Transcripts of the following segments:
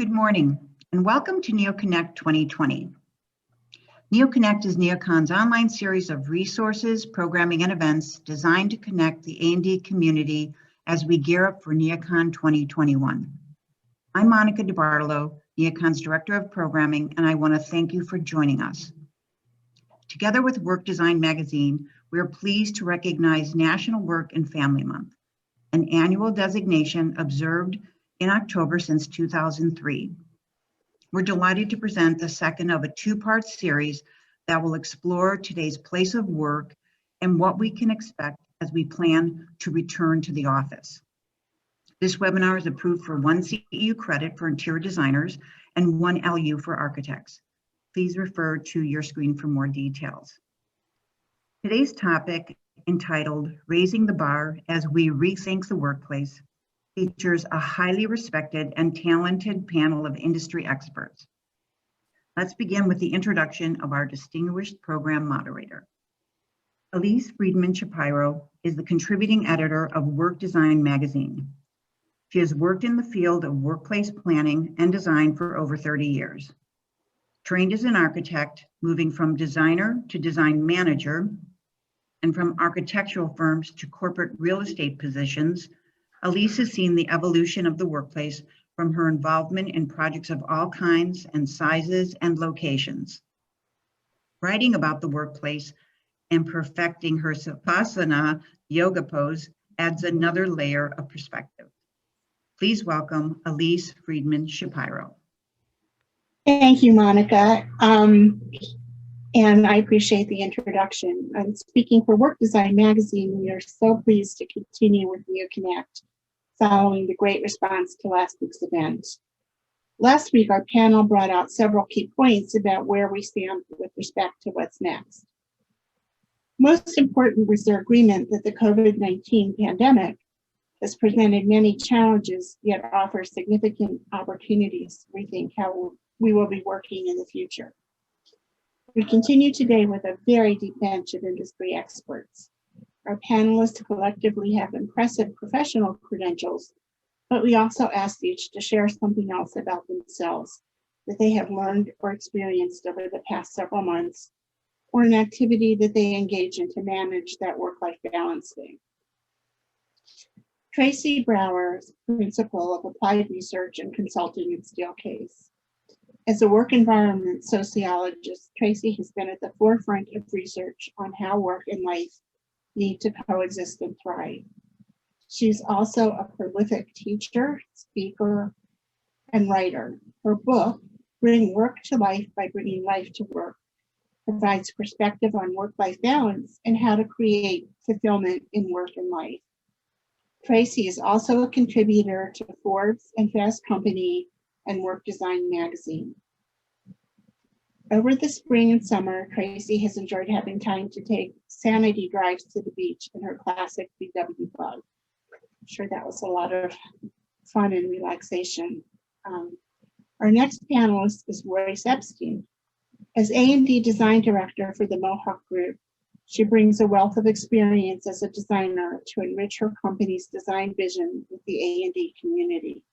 Good morning, and welcome to NeoConnect 2020. NeoConnect is NeoCon's online series of resources, programming, and events designed to connect the A&D community as we gear up for NeoCon 2021. I'm Monica DiBartolo, NeoCon's Director of Programming, and I want to thank you for joining us. Together with Work Design Magazine, we are pleased to recognize National Work and Family Month, an annual designation observed in October since 2003. We're delighted to present the second of a two-part series that will explore today's place of work and what we can expect as we plan to return to the office. This webinar is approved for 1 CEU credit for interior designers and 1 LU for architects. Please refer to your screen for more details. Today's topic, entitled Raising the Bar as We Rethink the Workplace, features a highly respected and talented panel of industry experts. Let's begin with the introduction of our distinguished program moderator. Elise Friedman Shapiro is the contributing editor of Work Design Magazine. She has worked in the field of workplace planning and design for over 30 years. Trained as an architect, moving from designer to design manager, and from architectural firms to corporate real estate positions, Elise has seen the evolution of the workplace from her involvement in projects of all kinds and sizes and locations. Writing about the workplace and perfecting her Savasana yoga pose adds another layer of perspective. Please welcome Elise Friedman Shapiro. Thank you, Monica. And I appreciate the introduction. I'm speaking for Work Design Magazine. We are so pleased to continue with NeoConnect following the great response to last week's event. Last week, our panel brought out several key points about where we stand with respect to what's next. Most important was their agreement that the COVID-19 pandemic has presented many challenges, yet offers significant opportunities to rethink how we will be working in the future. We continue today with a very deep bench of industry experts. Our panelists collectively have impressive professional credentials, but we also asked each to share something else about themselves that they have learned or experienced over the past several months, or an activity that they engage in to manage that work-life balancing. Tracy Brower is Principal of Applied Research and Consulting at Steelcase. As a work environment sociologist, Tracy has been at the forefront of research on how work and life need to coexist and thrive. She's also a prolific teacher, speaker, and writer. Her book, Bring Work to Life by Bringing Life to Work, provides perspective on work-life balance and how to create fulfillment in work and life. Tracy is also a contributor to Forbes and Fast Company and Work Design Magazine. Over the spring and summer, Tracy has enjoyed having time to take sanity drives to the beach in her classic VW Bug. I'm sure that was a lot of fun and relaxation. Our next panelist is Royce Epstein. As A&D Design Director for the Mohawk Group, she brings a wealth of experience as a designer to enrich her company's design vision with the A&D community.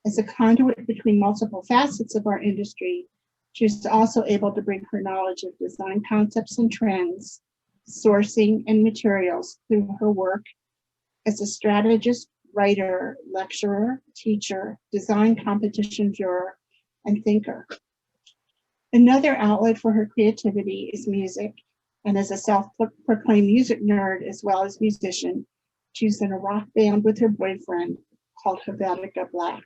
As a conduit between multiple facets of our industry, she is also able to bring her knowledge of design concepts and trends, sourcing, and materials through her work as a strategist, writer, lecturer, teacher, design competition juror, and thinker. Another outlet for her creativity is music, and as a self-proclaimed music nerd as well as musician, she's in a rock band with her boyfriend called Helvetica Black,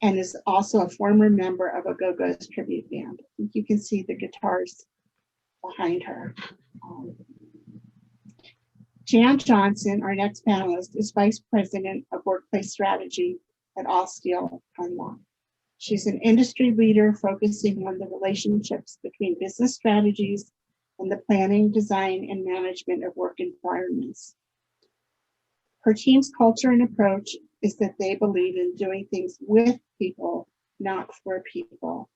and is also a former member of a Go-Go's tribute band. You can see the guitars behind her. Jan Johnson, our next panelist, is Vice President of Workplace Strategy at Allsteel. She's an industry leader focusing on the relationships between business strategies and the planning, design, and management of work environments. Her team's culture and approach is that they believe in doing things with people, not for people.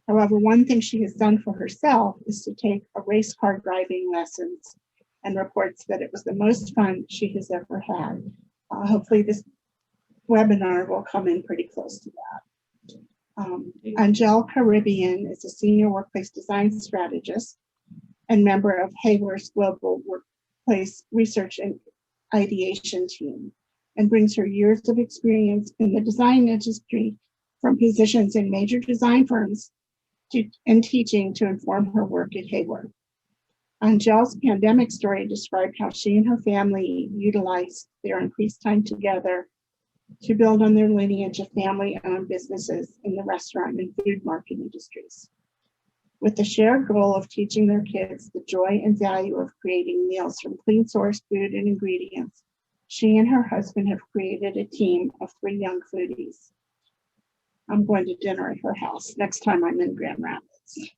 However, one thing she has done for herself is to take a race car driving lessons and reports that it was the most fun she has ever had. Hopefully this webinar will come in pretty close to that. Angel Caribbean is a senior workplace design strategist and member of Haworth's global workplace research and ideation team, and brings her years of experience in the design industry from positions in major design firms and teaching to inform her work at Haworth. Angel's pandemic story described how she and her family utilized their increased time together to build on their lineage of family-owned businesses in the restaurant and food market industries. With the shared goal of teaching their kids the joy and value of creating meals from clean source food and ingredients, she and her husband have created a team of 3 young foodies. I'm going to dinner at her house next time I'm in Grand Rapids,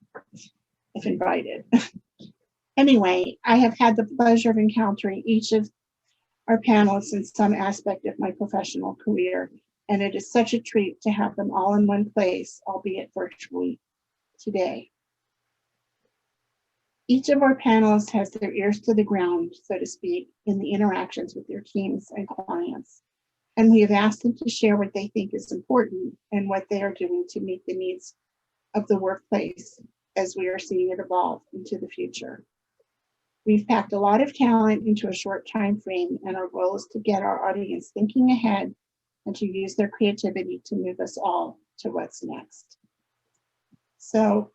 if invited. Anyway, I have had the pleasure of encountering each of our panelists in some aspect of my professional career, and it is such a treat to have them all in one place, albeit virtually today. Each of our panelists has their ears to the ground, so to speak, in the interactions with their teams and clients, and we have asked them to share what they think is important and what they are doing to meet the needs of the workplace as we are seeing it evolve into the future. We've packed a lot of talent into a short time frame, and our goal is to get our audience thinking ahead and to use their creativity to move us all to what's next. So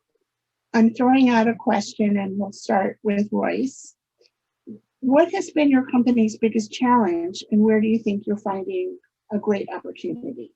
I'm throwing out a question, and we'll start with Royce. What has been your company's biggest challenge, and where do you think you're finding a great opportunity?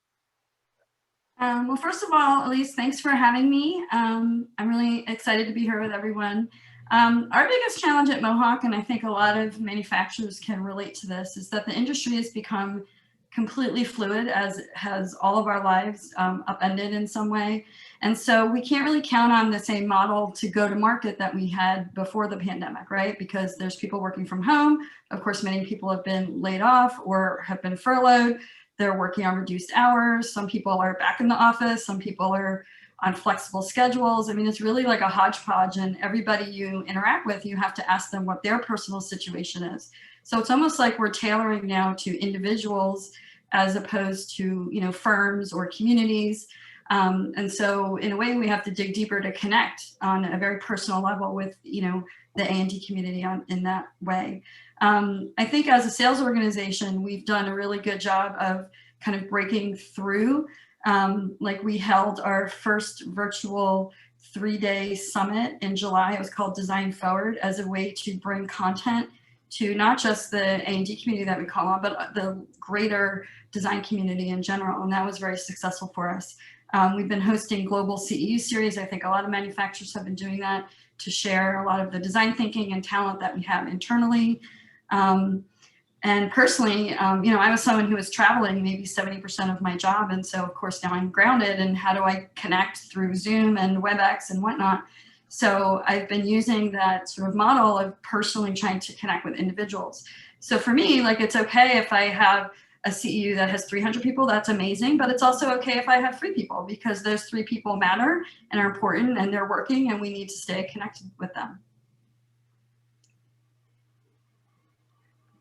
Well, first of all, Elise, thanks for having me. I'm really excited to be here with everyone. Our biggest challenge at Mohawk, and I think a lot of manufacturers can relate to this, is that the industry has become completely fluid, as has all of our lives upended in some way. And so we can't really count on the same model to go to market that we had before the pandemic, right? Because there's people working from home. Of course, many people have been laid off or have been furloughed. They're working on reduced hours. Some people are back in the office. Some people are on flexible schedules. I mean, it's really like a hodgepodge, and everybody you interact with, you have to ask them what their personal situation is. So it's almost like we're tailoring now to individuals as opposed to, you know, firms or communities. And so in a way, we have to dig deeper to connect on a very personal level with, you know, the A&D community in that way. I think as a sales organization, we've done a really good job of kind of breaking through. Like we held our first virtual 3-day summit in July. It was called Design Forward, as a way to bring content to not just the A&D community that we call on, but the greater design community in general. And that was very successful for us. We've been hosting global CEU series. I think a lot of manufacturers have been doing that to share a lot of the design thinking and talent that we have internally. And personally, you know, I was someone who was traveling maybe 70% of my job. And so of course now I'm grounded, and how do I connect through Zoom and WebEx and whatnot? So I've been using that sort of model of personally trying to connect with individuals. So for me, like, it's okay if I have a CEU that has 300 people, that's amazing. But it's also okay if I have 3 people, because those 3 people matter and are important, and they're working, and we need to stay connected with them.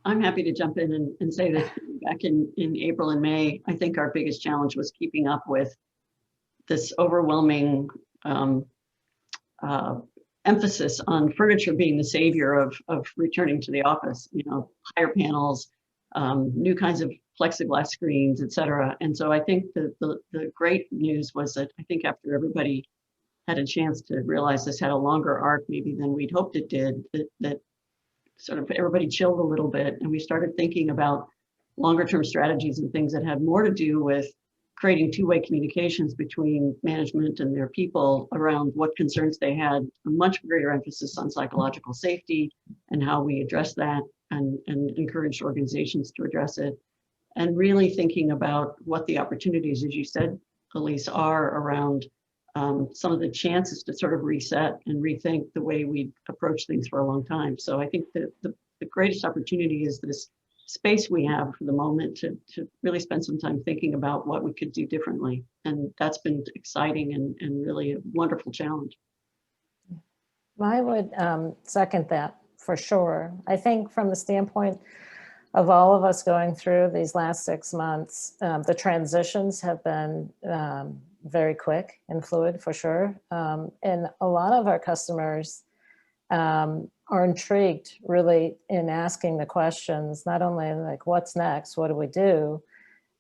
I'm happy to jump in and say that back in April and May, I think our biggest challenge was keeping up with this overwhelming emphasis on furniture being the savior of returning to the office. You know, higher panels, new kinds of plexiglass screens, et cetera. And so I think the great news was that I think after everybody had a chance to realize this had a longer arc maybe than we'd hoped it did, that sort of everybody chilled a little bit, and we started thinking about longer term strategies and things that had more to do with creating two-way communications between management and their people around what concerns they had, a much greater emphasis on psychological safety and how we address that, and encouraged organizations to address it, and really thinking about what the opportunities, as you said, Elise, are around some of the chances to sort of reset and rethink the way we approach things for a long time. So I think that the greatest opportunity is this space we have for the moment to really spend some time thinking about what we could do differently. And that's been exciting and really a wonderful challenge. I would second that for sure. I think from the standpoint of all of us going through these last 6 months, the transitions have been very quick and fluid for sure. And a lot of our customers are intrigued really in asking the questions, not only like what's next, what do we do,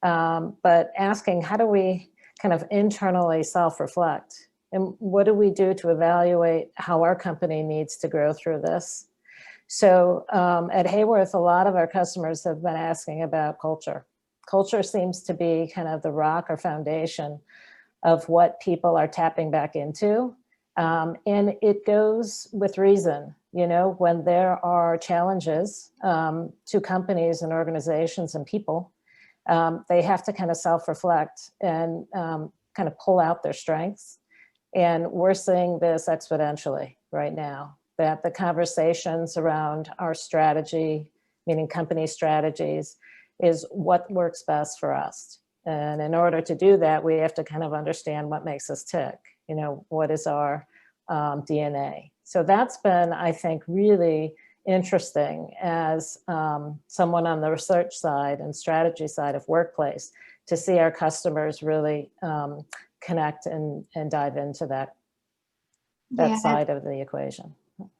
but asking how do we kind of internally self-reflect, and what do we do to evaluate how our company needs to grow through this. So at Haworth, a lot of our customers have been asking about culture. Culture seems to be kind of the rock or foundation of what people are tapping back into. And it goes with reason, you know, when there are challenges to companies and organizations and people, they have to kind of self-reflect and kind of pull out their strengths. And we're seeing this exponentially right now, that the conversations around our strategy, meaning company strategies, is what works best for us. And in order to do that, we have to kind of understand what makes us tick, you know, what is our DNA. So that's been, I think, really interesting as someone on the research side and strategy side of Workplace, to see our customers really connect and dive into that side of the equation.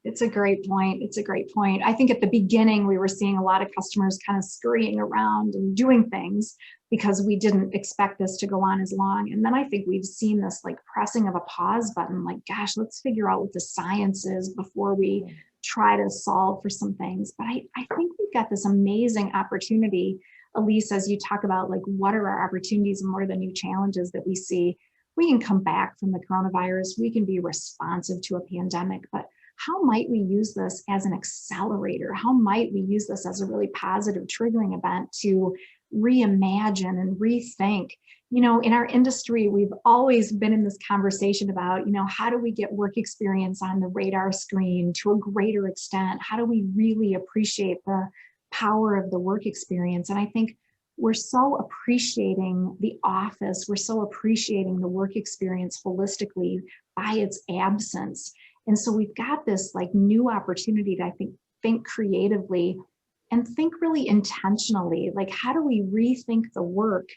It's a great point. It's a great point. I think at the beginning, we were seeing a lot of customers kind of scurrying around and doing things because we didn't expect this to go on as long. And then I think we've seen this like pressing of a pause button, like, gosh, let's figure out what the science is before we try to solve for some things. But I think we've got this amazing opportunity, Elise, as you talk about like, what are our opportunities and what are the new challenges that we see? We can come back from the coronavirus. We can be responsive to a pandemic, but how might we use this as an accelerator? How might we use this as a really positive triggering event to reimagine and rethink? You know, in our industry, we've always been in this conversation about, you know, how do we get work experience on the radar screen to a greater extent? How do we really appreciate the power of the work experience? And I think we're so appreciating the office. We're so appreciating the work experience holistically by its absence. And so we've got this like new opportunity to, I think creatively and think really intentionally, like how do we rethink the work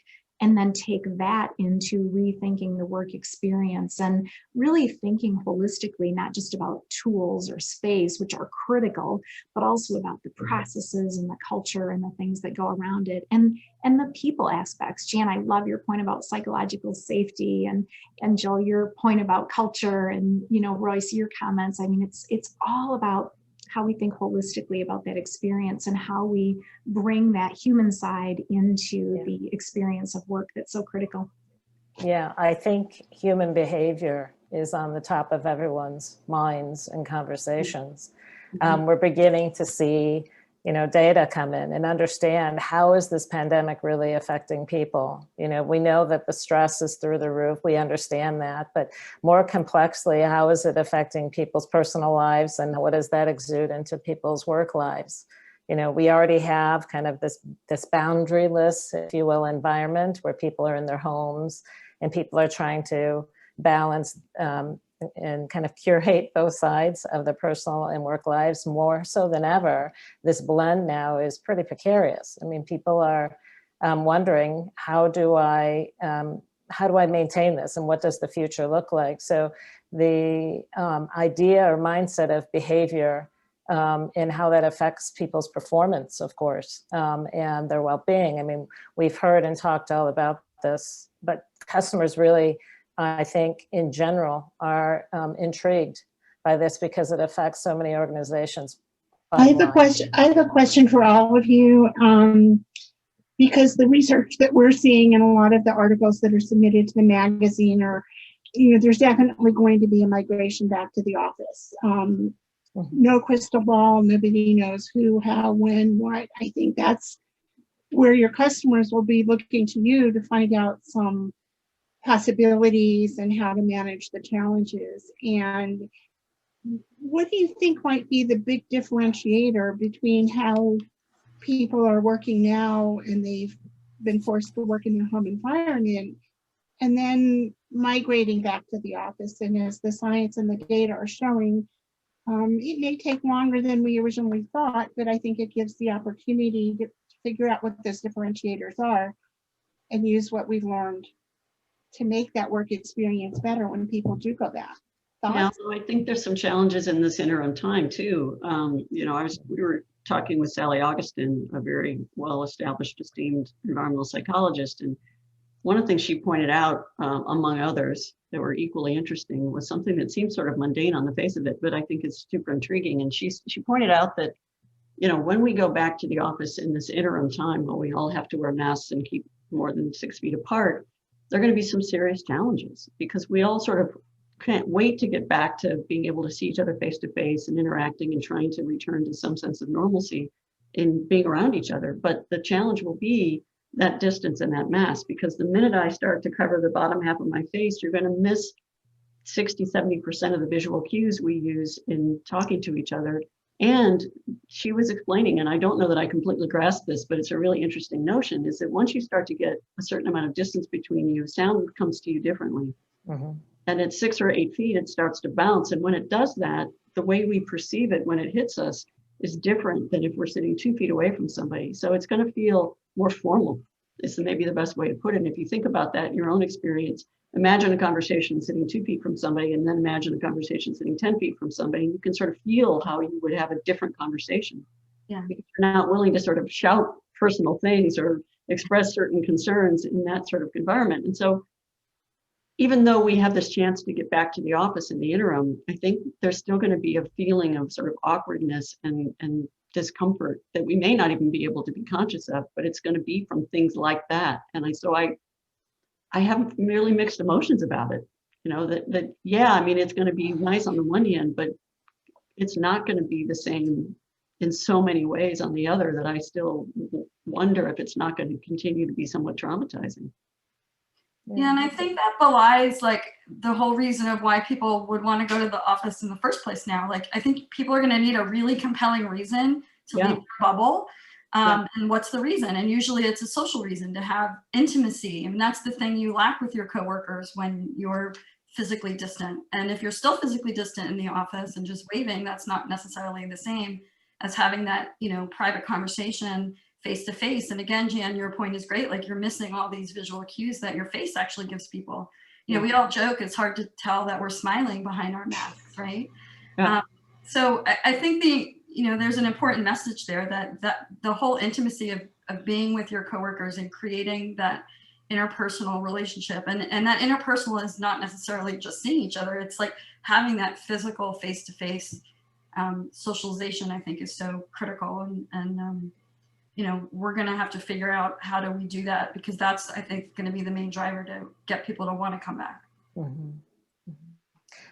and then take that into rethinking the work experience and really thinking holistically, not just about tools or space, which are critical, but also about the processes and the culture and the things that go around it and the people aspects. Jan, I love your point about psychological safety and Jill, your point about culture and, you know, Royce, your comments. I mean, it's all about how we think holistically about that experience and how we bring that human side into the experience of work that's so critical. Yeah, I think human behavior is on the top of everyone's minds and conversations. We're beginning to see, you know, data come in and understand how is this pandemic really affecting people. You know, we know that the stress is through the roof. We understand that, but more complexly, how is it affecting people's personal lives and what does that exude into people's work lives? You know, we already have kind of this boundaryless, if you will, environment where people are in their homes and people are trying to balance and kind of curate both sides of the personal and work lives more so than ever. This blend now is pretty precarious. I mean, people are wondering, how do I maintain this and what does the future look like? So the idea or mindset of behavior and how that affects people's performance, of course, and their well-being. I mean, we've heard and talked all about this, but customers really, I think in general, are intrigued by this because it affects so many organizations. I have a question for all of you, because the research that we're seeing and a lot of the articles that are submitted to the magazine are, you know, there's definitely going to be a migration back to the office. No crystal ball, nobody knows who, how, when, what. I think that's where your customers will be looking to you to find out some possibilities and how to manage the challenges. And what do you think might be the big differentiator between how people are working now and they've been forced to work in a home environment and then migrating back to the office? And as the science and the data are showing, it may take longer than we originally thought, but I think it gives the opportunity figure out what those differentiators are and use what we've learned to make that work experience better when people do go back. Yeah, Thoughts? so I think there's some challenges in this interim time too. You know, we were talking with Sally Augustin, a very well-established, esteemed environmental psychologist, and one of the things she pointed out, among others that were equally interesting, was something that seems sort of mundane on the face of it, but I think is super intriguing. And she pointed out that, you know, when we go back to the office in this interim time, while we all have to wear masks and keep more than 6 feet apart, there are going to be some serious challenges because we all sort of can't wait to get back to being able to see each other face to face and interacting and trying to return to some sense of normalcy in being around each other. But the challenge will be that distance and that mask, because the minute I start to cover the bottom half of my face, you're going to miss 60–70% of the visual cues we use in talking to each other. And she was explaining, and I don't know that I completely grasp this, but it's a really interesting notion, is that once you start to get a certain amount of distance between you, sound comes to you differently. Mhm. And at 6 or 8 feet, it starts to bounce. And when it does that, the way we perceive it when it hits us is different than if we're sitting 2 feet away from somebody. So it's going to feel more formal, is maybe the best way to put it. And if you think about that in your own experience, imagine a conversation sitting 2 feet from somebody, and then imagine a conversation sitting 10 feet from somebody. You can sort of feel how you would have a different conversation. Yeah. Because you're not willing to sort of shout personal things or express certain concerns in that sort of environment. And so even though we have this chance to get back to the office in the interim, I think there's still going to be a feeling of sort of awkwardness and discomfort that we may not even be able to be conscious of, but it's going to be from things like that. And I have really mixed emotions about it. You know, that yeah, I mean, it's going to be nice on the one hand, but it's not going to be the same in so many ways on the other, that I still wonder if it's not going to continue to be somewhat traumatizing. Yeah, and I think that belies like the whole reason of why people would want to go to the office in the first place now. Like, I think people are going to need a really compelling reason to leave their bubble. And what's the reason? And usually it's a social reason, to have intimacy. And that's the thing you lack with your coworkers when you're physically distant. And if you're still physically distant in the office and just waving, that's not necessarily the same as having that, you know, private conversation face to face. And again, Jan, your point is great. Like, you're missing all these visual cues that your face actually gives people. You know, we all joke it's hard to tell that we're smiling behind our masks, right? Yeah. So I think there's an important message there that the whole intimacy of being with your coworkers and creating that interpersonal relationship, and that interpersonal is not necessarily just seeing each other. It's like having that physical face-to-face socialization, I think, is so critical. And you know, we're going to have to figure out how do we do that, because that's, I think, going to be the main driver to get people to want to come back. Mhm.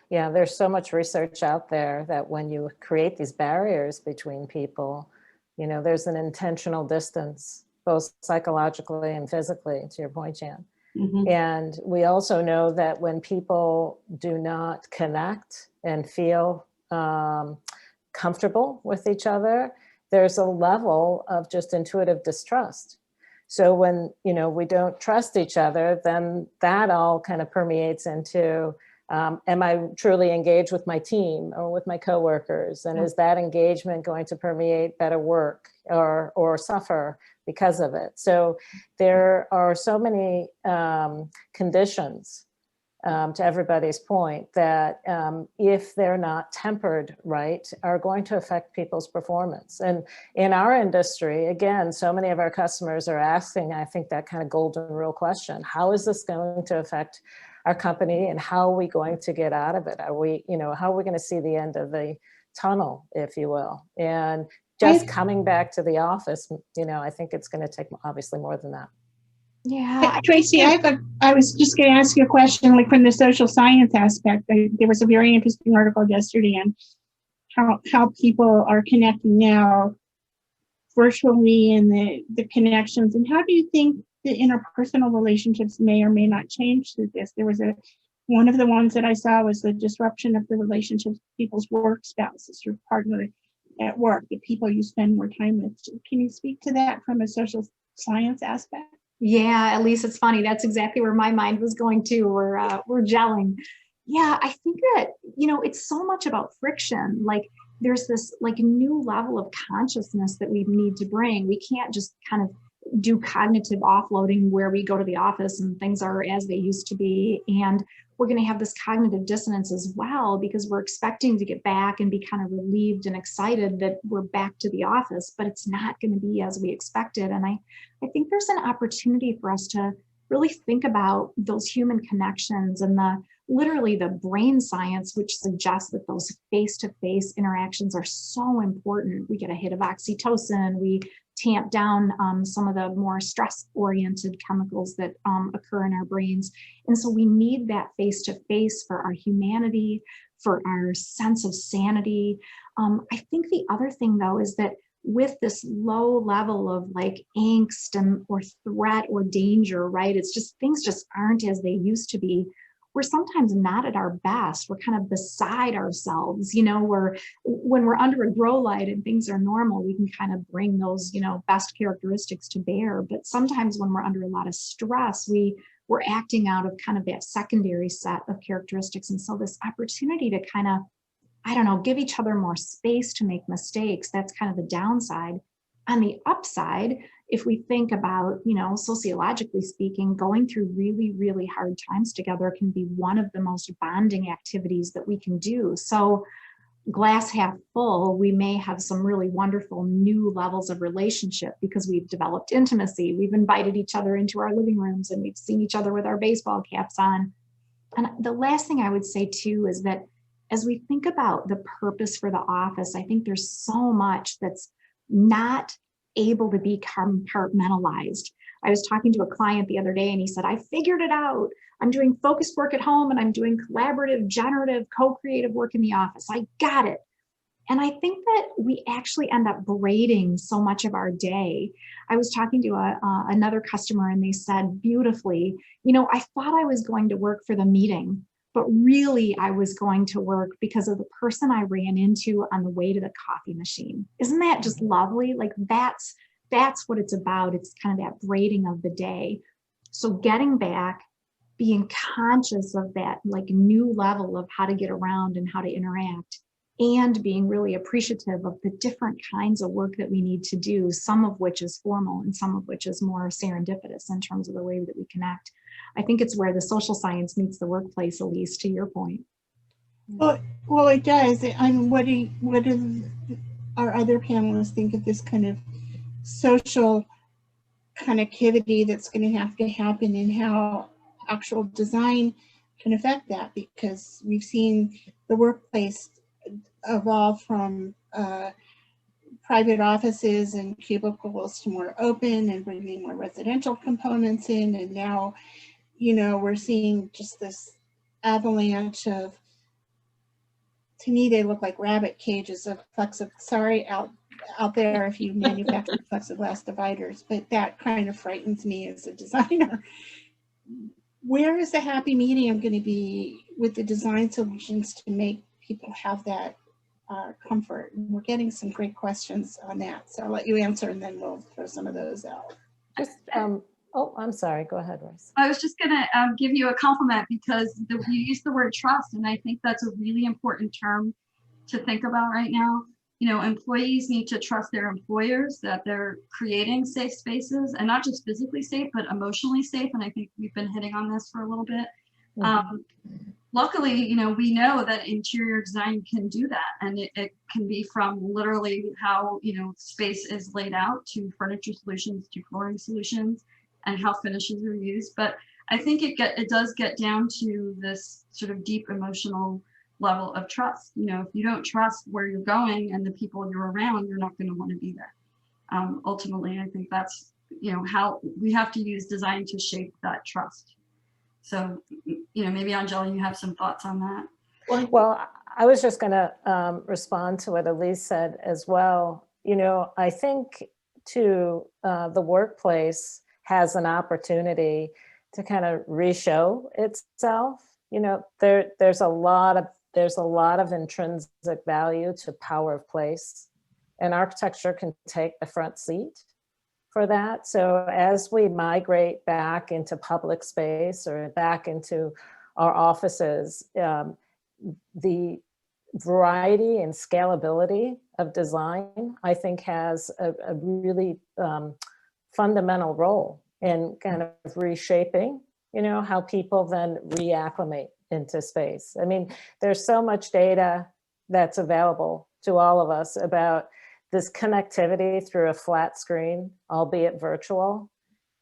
Yeah, there's so much research out there that when you create these barriers between people, you know, there's an intentional distance, both psychologically and physically, to your point, Jan. Mhm. And we also know that when people do not connect and feel comfortable with each other, there's a level of just intuitive distrust. So when, you know, we don't trust each other, then that all kind of permeates into, am I truly engaged with my team or with my coworkers? And is that engagement going to permeate better work or suffer because of it? So there are so many conditions, to everybody's point, that if they're not tempered right, are going to affect people's performance. And in our industry, again, so many of our customers are asking, I think, that kind of golden rule question: how is this going to affect our company, and how are we going to get out of it? Are we, you know, how are we going to see the end of the tunnel, if you will? And just coming back to the office, you know, I think it's going to take obviously more than that. Yeah. Tracy, I was just going to ask you a question, like from the social science aspect. There was a very interesting article yesterday on how people are connecting now virtually, and the connections, and how do you think the interpersonal relationships may or may not change through this? There was one of the ones that I saw was the disruption of the relationships with people's work spouses, your partner at work, the people you spend more time with. Can you speak to that from a social science aspect? Yeah, Elise, it's funny. That's exactly where my mind was going to. We're gelling. Yeah, I think that, you know, it's so much about friction. Like, there's this like new level of consciousness that we need to bring. We can't just kind of do cognitive offloading where we go to the office and things are as they used to be. And we're going to have this cognitive dissonance as well, because we're expecting to get back and be kind of relieved and excited that we're back to the office, but it's not going to be as we expected. And I think there's an opportunity for us to really think about those human connections and literally the brain science, which suggests that those face-to-face interactions are so important. We get a hit of oxytocin, we tamp down some of the more stress-oriented chemicals that occur in our brains. And so we need that face-to-face for our humanity, for our sense of sanity. I think the other thing though is that with this low level of like angst or threat or danger, right? It's just, things just aren't as they used to be. We're sometimes not at our best. We're kind of beside ourselves, you know, when we're under a grow light and things are normal, we can kind of bring those, you know, best characteristics to bear. But sometimes when we're under a lot of stress, we're acting out of kind of that secondary set of characteristics. And so this opportunity to kind of, I don't know, give each other more space to make mistakes, that's kind of the downside. On the upside, if we think about, you know, sociologically speaking, going through really, really hard times together can be one of the most bonding activities that we can do. So glass half full, we may have some really wonderful new levels of relationship because we've developed intimacy. We've invited each other into our living rooms and we've seen each other with our baseball caps on. And the last thing I would say too is that as we think about the purpose for the office, I think there's so much that's not able to be compartmentalized. I was talking to a client the other day and he said, I figured it out. I'm doing focused work at home and I'm doing collaborative, generative, co-creative work in the office. I got it. And I think that we actually end up braiding so much of our day. I was talking to another customer and they said beautifully, you know, I thought I was going to work for the meeting, but really I was going to work because of the person I ran into on the way to the coffee machine. Isn't that just lovely? Like that's what it's about. It's kind of that braiding of the day. So getting back, being conscious of that like new level of how to get around and how to interact, and being really appreciative of the different kinds of work that we need to do, some of which is formal and some of which is more serendipitous in terms of the way that we connect. I think it's where the social science meets the workplace, Elise, to your point. Well, it does. And what do our other panelists think of this kind of social connectivity that's going to have to happen and how actual design can affect that? Because we've seen the workplace evolve from private offices and cubicles to more open and bringing more residential components in. And now, you know, we're seeing just this avalanche of, to me, they look like rabbit cages of sorry out there if you manufacture plexiglass dividers, but that kind of frightens me as a designer. Where is the happy medium going to be with the design solutions to make people have that comfort? And we're getting some great questions on that. So I'll let you answer and then we'll throw some of those out. Just, oh, I'm sorry. Go ahead, Royce. I was just going to give you a compliment because you used the word trust, and I think that's a really important term to think about right now. You know, employees need to trust their employers that they're creating safe spaces, and not just physically safe, but emotionally safe. And I think we've been hitting on this for a little bit. Mm-hmm. Luckily, you know, we know that interior design can do that, and it can be from literally how, you know, space is laid out to furniture solutions to flooring solutions and how finishes are used. But I think it does get down to this sort of deep emotional level of trust. You know, if you don't trust where you're going and the people you're around, you're not going to want to be there. Ultimately, I think that's, you know, how we have to use design to shape that trust. So, you know, maybe Angela, you have some thoughts on that. Well, I was just going to respond to what Elise said as well. You know, I think too, the workplace has an opportunity to kind of re-show itself. You know, there's a lot of intrinsic value to power of place, and architecture can take the front seat for that. So as we migrate back into public space or back into our offices, the variety and scalability of design, I think, has a really fundamental role in kind of reshaping, you know, how people then reacclimate into space. I mean, there's so much data that's available to all of us about this connectivity through a flat screen, albeit virtual.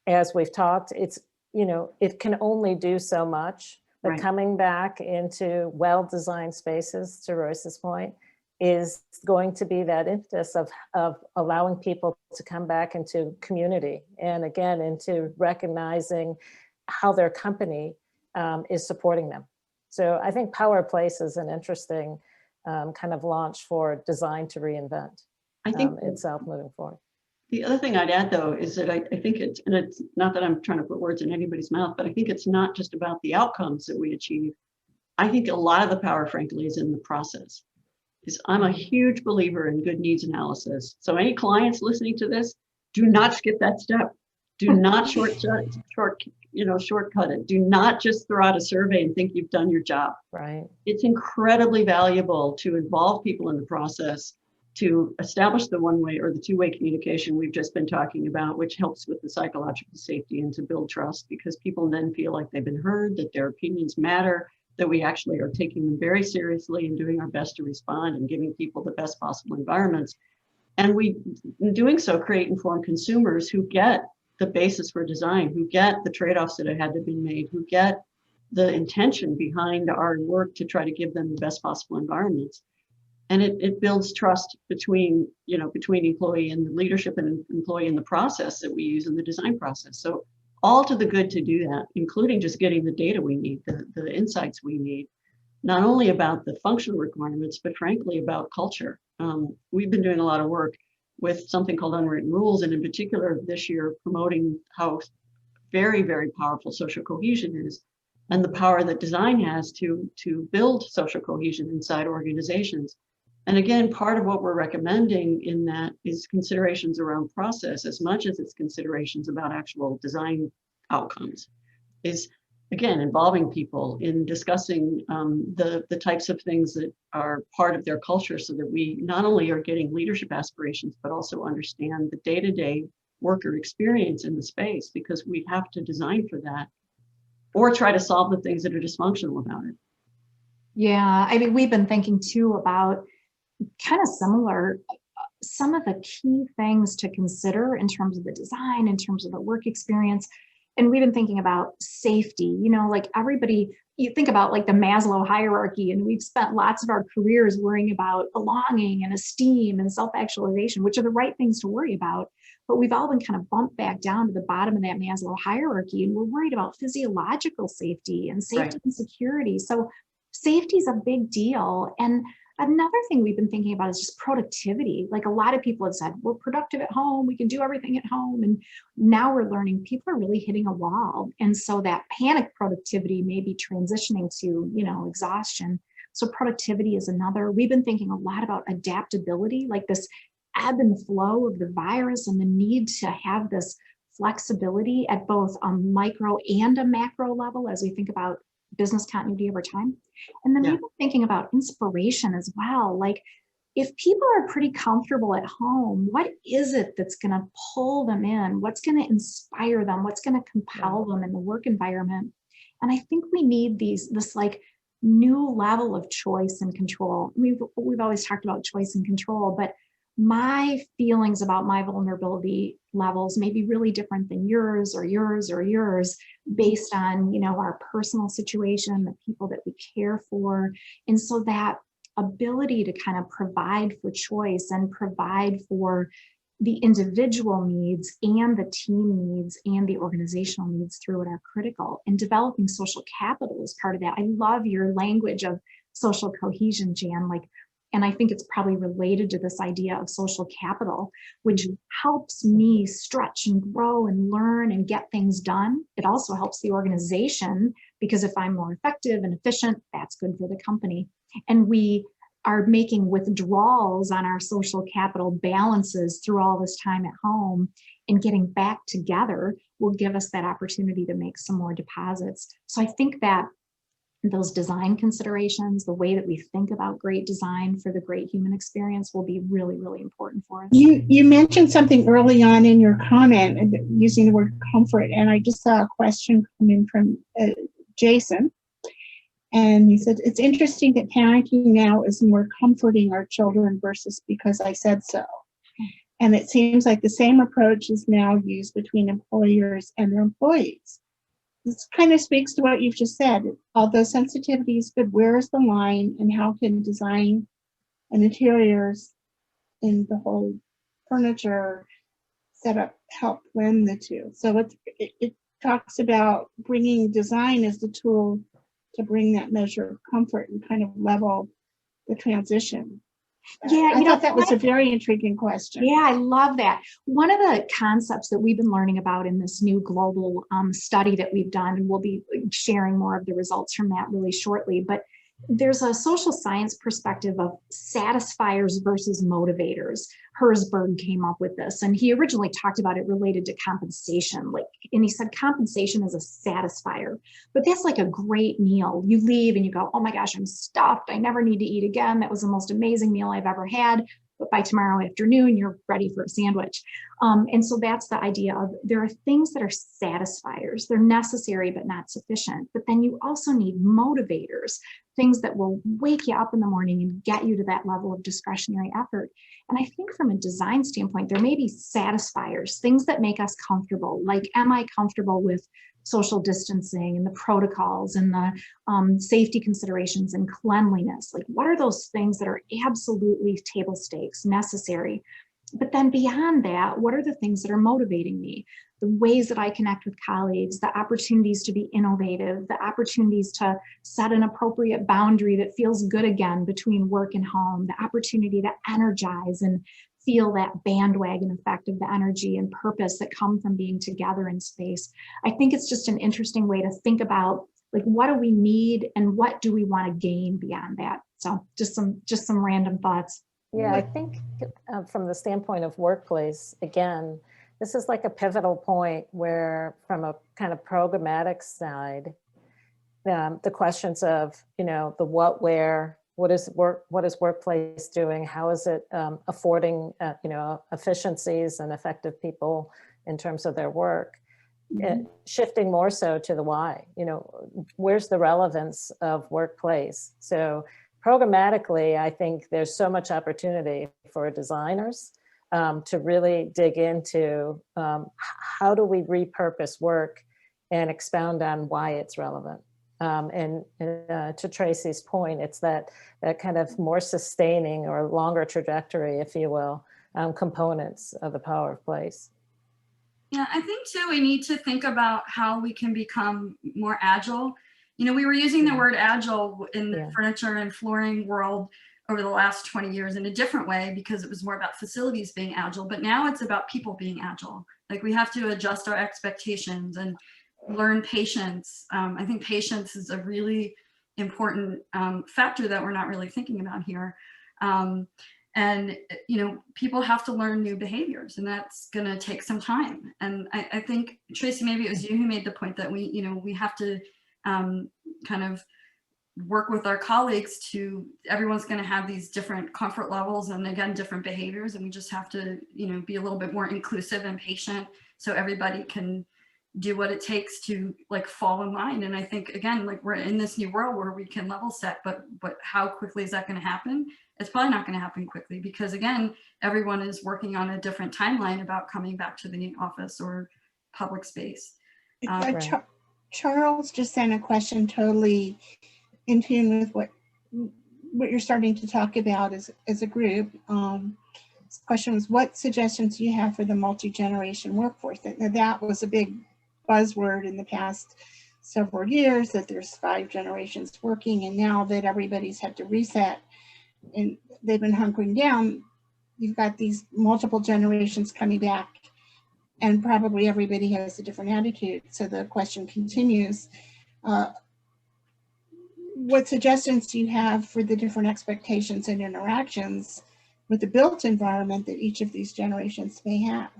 As we've talked, it's, you know, it can only do so much, but Right. coming back into well-designed spaces, to Royce's point, is going to be that impetus of allowing people to come back into community, and again, into recognizing how their company is supporting them. So I think Power Place is an interesting kind of launch for design to reinvent I think itself moving forward. the other thing I'd add, though, is that I think it's, and it's not that I'm trying to put words in anybody's mouth, but I think it's not just about the outcomes that we achieve. I think a lot of the power, frankly, is in the process. I'm a huge believer in good needs analysis. So any clients listening to this, do not skip that step. Do not shortcut it. Do not just throw out a survey and think you've done your job. Right. It's incredibly valuable to involve people in the process, to establish the one-way or the two-way communication we've just been talking about, which helps with the psychological safety and to build trust, because people then feel like they've been heard, that their opinions matter, that we actually are taking them very seriously and doing our best to respond and giving people the best possible environments. And we, in doing so, create informed consumers who get the basis for design, who get the trade-offs that have had to be made, who get the intention behind our work to try to give them the best possible environments. And it builds trust between employee and the leadership and employee in the process that we use in the design process. So all to the good to do that, including just getting the data we need, the insights we need, not only about the functional requirements, but frankly about culture. We've been doing a lot of work with something called Unwritten Rules, and in particular this year promoting how very, very powerful social cohesion is, and the power that design has to build social cohesion inside organizations. And again, part of what we're recommending in that is considerations around process as much as it's considerations about actual design outcomes, is again, involving people in discussing the types of things that are part of their culture, so that we not only are getting leadership aspirations, but also understand the day-to-day worker experience in the space, because we have to design for that or try to solve the things that are dysfunctional about it. Yeah, I mean, we've been thinking too about kind of similar, some of the key things to consider in terms of the design, in terms of the work experience. And we've been thinking about safety, you know, like everybody, you think about like the Maslow hierarchy, and we've spent lots of our careers worrying about belonging and esteem and self-actualization, which are the right things to worry about. But we've all been kind of bumped back down to the bottom of that Maslow hierarchy, and we're worried about physiological safety and safety and security. So safety is a big deal. And another thing we've been thinking about is just productivity. Like a lot of people have said, we're productive at home, we can do everything at home. And now we're learning people are really hitting a wall. And so that panic productivity may be transitioning to, you know, exhaustion. So productivity is another. We've been thinking a lot about adaptability, like this ebb and flow of the virus and the need to have this flexibility at both a micro and a macro level as we think about business continuity over time. And then we've been thinking about inspiration as well. Like if people are pretty comfortable at home, what is it that's going to pull them in? What's going to inspire them? What's going to compel them in the work environment? And I think we need this like new level of choice and control. We've always talked about choice and control, but my feelings about my vulnerability levels may be really different than yours or yours or yours based on, you know, our personal situation, the people that we care for. And so that ability to kind of provide for choice and provide for the individual needs and the team needs and the organizational needs through it are critical. And developing social capital is part of that. I love your language of social cohesion, Jan. And I think it's probably related to this idea of social capital, which helps me stretch and grow and learn and get things done. It also helps the organization, because if I'm more effective and efficient, that's good for the company. And we are making withdrawals on our social capital balances through all this time at home, and getting back together will give us that opportunity to make some more deposits. So I think that those design considerations, the way that we think about great design for the great human experience will be really, really important for us. You mentioned something early on in your comment using the word comfort, and I just saw a question come in from Jason. And he said, it's interesting that parenting now is more comforting our children versus because I said so. And it seems like the same approach is now used between employers and their employees. This kind of speaks to what you've just said. Although sensitivity is good, where is the line and how can design and interiors in the whole furniture setup help blend the two? So it talks about bringing design as the tool to bring that measure of comfort and kind of level the transition. Yeah, I thought that was a very intriguing question. Yeah, I love that. One of the concepts that we've been learning about in this new global study that we've done, and we'll be sharing more of the results from that really shortly, but there's a social science perspective of satisfiers versus motivators. Herzberg came up with this, and he originally talked about it related to compensation. And he said compensation is a satisfier, but that's like a great meal. You leave and you go, oh my gosh, I'm stuffed. I never need to eat again. That was the most amazing meal I've ever had. But by tomorrow afternoon, you're ready for a sandwich. And so that's the idea of there are things that are satisfiers. They're necessary, but not sufficient. But then you also need motivators, things that will wake you up in the morning and get you to that level of discretionary effort. And I think from a design standpoint, there may be satisfiers, things that make us comfortable. Like, am I comfortable with social distancing and the protocols and the safety considerations and cleanliness? Like, what are those things that are absolutely table stakes, necessary? But then beyond that, what are the things that are motivating me? The ways that I connect with colleagues, the opportunities to be innovative, the opportunities to set an appropriate boundary that feels good again between work and home, the opportunity to energize and feel that bandwagon effect of the energy and purpose that come from being together in space. I think it's just an interesting way to think about, like, what do we need and what do we want to gain beyond that? So just some random thoughts. Yeah, I think from the standpoint of workplace, again, this is like a pivotal point where from a kind of programmatic side, the questions of, the what, where, what is workplace doing? How is it affording, efficiencies and effective people in terms of their work? Shifting more so to the why, where's the relevance of workplace? So programmatically, I think there's so much opportunity for designers to really dig into how do we repurpose work and expound on why it's relevant. And to Tracy's point, it's that kind of more sustaining or longer trajectory, if you will, components of the power of place. Yeah, I think too, we need to think about how we can become more agile. We were using the word agile in the furniture and flooring world over the last 20 years in a different way because it was more about facilities being agile, but now it's about people being agile. Like, we have to adjust our expectations and learn patience. I think patience is a really important factor that we're not really thinking about here. And, people have to learn new behaviors, and that's going to take some time. And I think, Tracy, maybe it was you who made the point that we have to kind of work with our colleagues to, everyone's going to have these different comfort levels and, again, different behaviors. And we just have to, be a little bit more inclusive and patient so everybody can do what it takes to, like, fall in line. And I think, again, like, we're in this new world where we can level set, but how quickly is that going to happen? It's probably not going to happen quickly because, again, everyone is working on a different timeline about coming back to the office or public space. Charles just sent a question totally in tune with what you're starting to talk about as a group. This question was, what suggestions do you have for the multi-generation workforce? That was a big buzzword in the past several years, that there's 5 generations working, and now that everybody's had to reset and they've been hunkering down, you've got these multiple generations coming back, and probably everybody has a different attitude. So the question continues, what suggestions do you have for the different expectations and interactions with the built environment that each of these generations may have?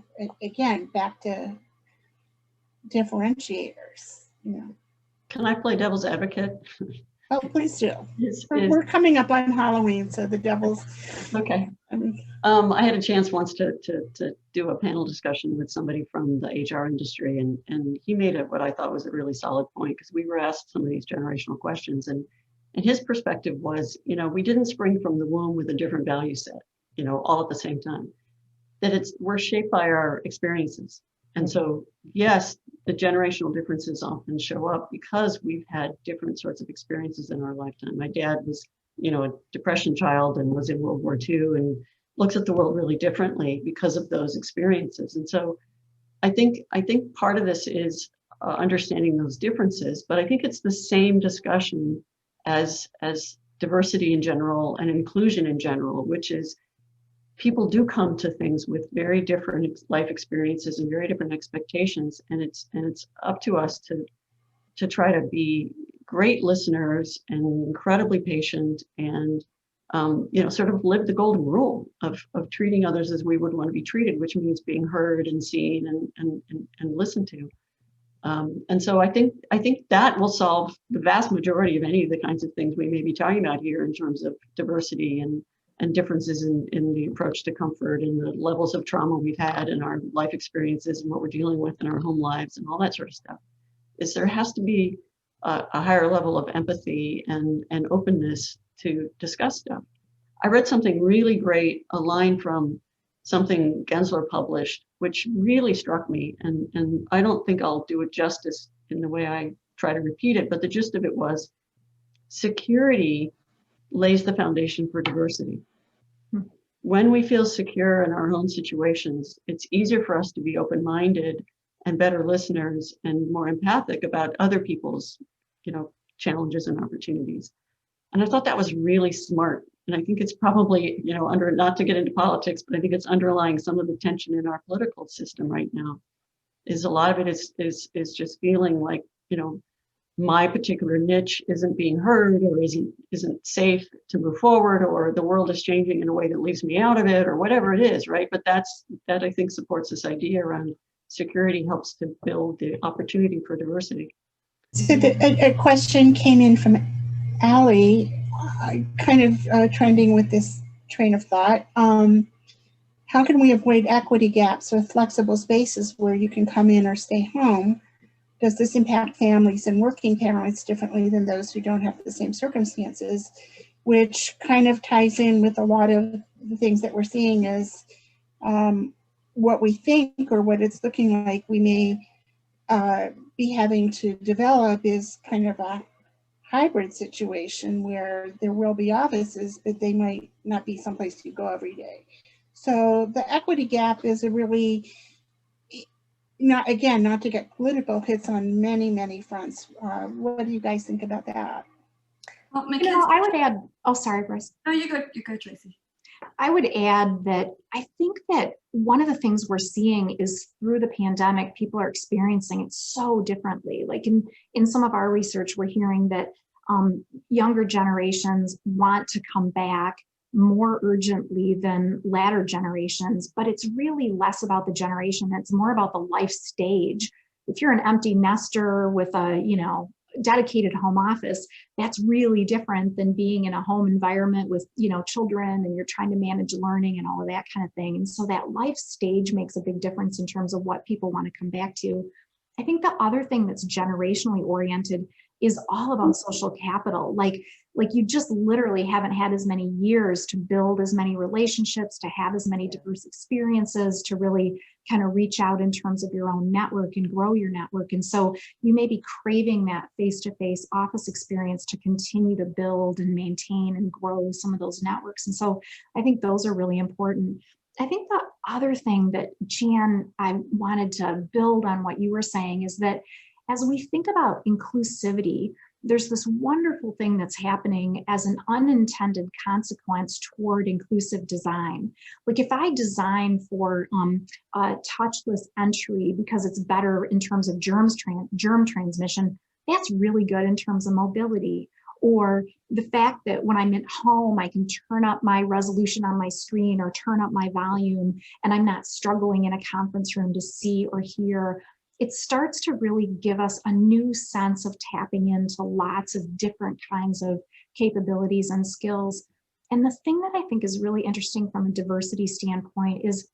Again, back to differentiators. Can I play devil's advocate? Oh, please do. is, We're coming up on Halloween, so the devil's. okay. I had a chance once to do a panel discussion with somebody from the HR industry, and he made it what I thought was a really solid point, because we were asked some of these generational questions, and his perspective was, we didn't spring from the womb with a different value set, all at the same time. That we're shaped by our experiences, and so yes, the generational differences often show up because we've had different sorts of experiences in our lifetime. My dad was, a Depression child and was in World War II and looks at the world really differently because of those experiences. And so I think part of this is understanding those differences, but I think it's the same discussion as diversity in general and inclusion in general, which is people do come to things with very different life experiences and very different expectations, and it's up to us to try to be great listeners and incredibly patient, and sort of live the golden rule of treating others as we would want to be treated, which means being heard and seen and listened to. And so I think that will solve the vast majority of any of the kinds of things we may be talking about here in terms of diversity and differences in the approach to comfort and the levels of trauma we've had in our life experiences and what we're dealing with in our home lives and all that sort of stuff. Is there has to be a higher level of empathy and openness to discuss stuff. I read something really great, a line from something Gensler published, which really struck me, and I don't think I'll do it justice in the way I try to repeat it, but the gist of it was, security lays the foundation for diversity. When we feel secure in our own situations, it's easier for us to be open-minded and better listeners and more empathic about other people's, challenges and opportunities. And I thought that was really smart. And I think it's probably, not to get into politics, but I think it's underlying some of the tension in our political system right now. Is a lot of it is just feeling like, my particular niche isn't being heard, or isn't safe to move forward, or the world is changing in a way that leaves me out of it, or whatever it is, right? But that I think supports this idea around security, helps to build the opportunity for diversity. So a question came in from Allie, kind of trending with this train of thought. How can we avoid equity gaps with flexible spaces where you can come in or stay home? Does this impact families and working parents differently than those who don't have the same circumstances? Which kind of ties in with a lot of the things that we're seeing is what we think, or what it's looking like we may be having to develop is kind of a hybrid situation where there will be offices, but they might not be someplace you go every day. So the equity gap is a really, not to get political, hits on many, many fronts. What do you guys think about that? Well, I would add, oh, sorry, Bryce. No, you go, Tracy. I would add that I think that one of the things we're seeing is through the pandemic, people are experiencing it so differently. Like in some of our research, we're hearing that younger generations want to come back more urgently than latter generations, but it's really less about the generation. It's more about the life stage. If you're an empty nester with a, dedicated home office, that's really different than being in a home environment with, children, and you're trying to manage learning and all of that kind of thing. And so that life stage makes a big difference in terms of what people want to come back to. I think the other thing that's generationally oriented is all about social capital. Like you just literally haven't had as many years to build as many relationships, to have as many diverse experiences, to really kind of reach out in terms of your own network and grow your network. And so you may be craving that face-to-face office experience to continue to build and maintain and grow some of those networks. And so I think those are really important. I think the other thing that, Jan, I wanted to build on what you were saying is that as we think about inclusivity, there's this wonderful thing that's happening as an unintended consequence toward inclusive design. Like if I design for a touchless entry because it's better in terms of germ transmission, that's really good in terms of mobility. Or the fact that when I'm at home, I can turn up my resolution on my screen or turn up my volume, and I'm not struggling in a conference room to see or hear. it starts to really give us a new sense of tapping into lots of different kinds of capabilities and skills. And the thing that I think is really interesting from a diversity standpoint is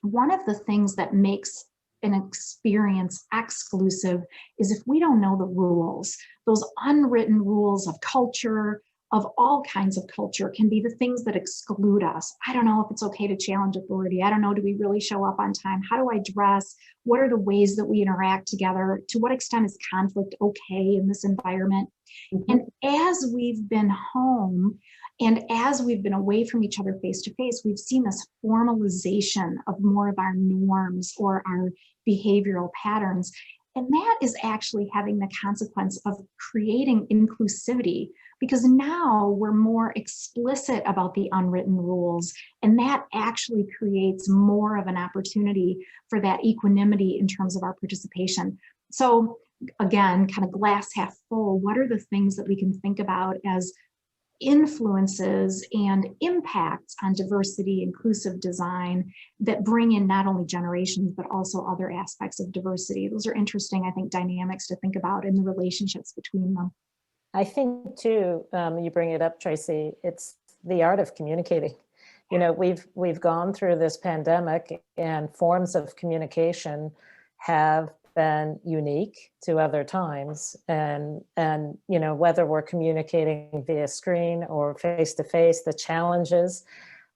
one of the things that makes an experience exclusive is if we don't know the rules. Those unwritten rules of culture, of all kinds of culture, can be the things that exclude us. I don't know if it's okay to challenge authority. I don't know, do we really show up on time? How do I dress? What are the ways that we interact together? To what extent is conflict okay in this environment? And as we've been home, and as we've been away from each other face to face, we've seen this formalization of more of our norms or our behavioral patterns. And that is actually having the consequence of creating inclusivity, because now we're more explicit about the unwritten rules. And that actually creates more of an opportunity for that equanimity in terms of our participation. So again, kind of glass half full, what are the things that we can think about as influences and impacts on diversity, inclusive design that bring in not only generations, but also other aspects of diversity? Those are interesting, I think, dynamics to think about in the relationships between them. I think too, you bring it up, Tracy, it's the art of communicating. You know, we've gone through this pandemic and forms of communication have been unique to other times, and you know, whether we're communicating via screen or face to face, the challenges